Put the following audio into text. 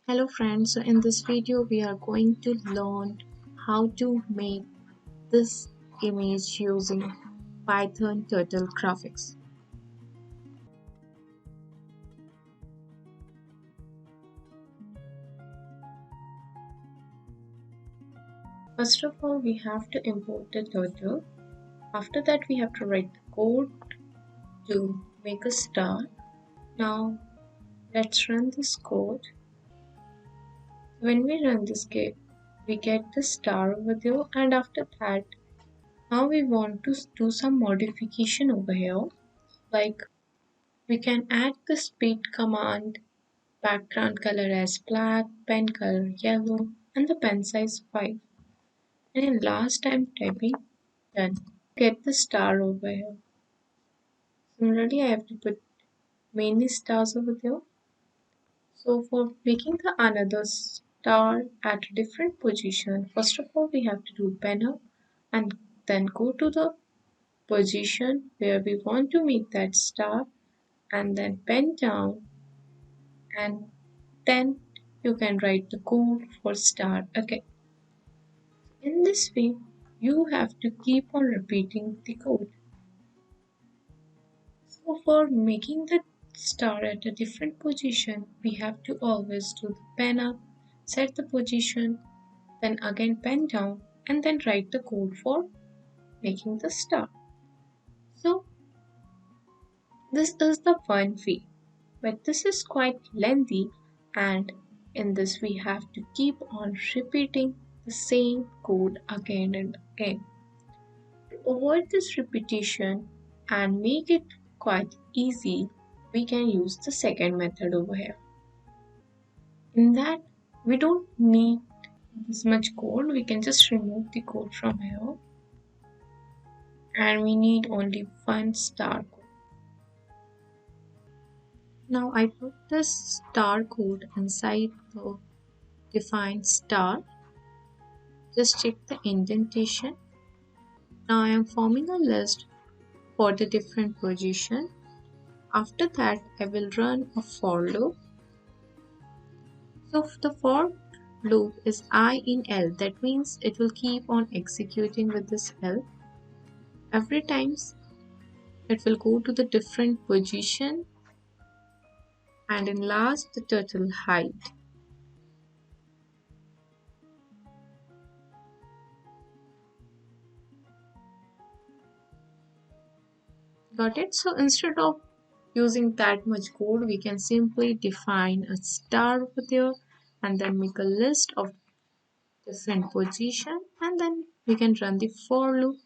Hello friends, so in this video we are going to learn how to make this image using Python turtle graphics. First of all, we have to import the turtle. After that, we have to write the code to make a star. Now let's run this code. When we run this code, we get the star over there, and after that, now we want to do some modification over here. Like we can add the speed command, background color as black, pen color yellow, and the pen size 5. And in last time typing, done. Get the star over here. Similarly, I have to put many stars over there. So for making the another star at a different position, first of all we have to do pen up and then go to the position where we want to make that star and then pen down, and then you can write the code for star again. In this way, you have to keep on repeating the code. So for making the star at a different position, we have to always do the pen up, set the position, then again pen down, and then write the code for making the star. So this is the one way, but this is quite lengthy, and in this we have to keep on repeating the same code again and again. To avoid this repetition and make it quite easy, we can use the second method over here. In that, we don't need this much code, we can just remove the code from here, and we need only one star code. Now I put this star code inside the defined star. Just check the indentation. Now I am forming a list for the different position. After that, I will run a for loop. So the for loop is I in L. That means it will keep on executing with this L. Every time it will go to the different position, and in last the turtle height. Got it? So instead of using that much code, we can simply define a star over there and then make a list of different position, and then we can run the for loop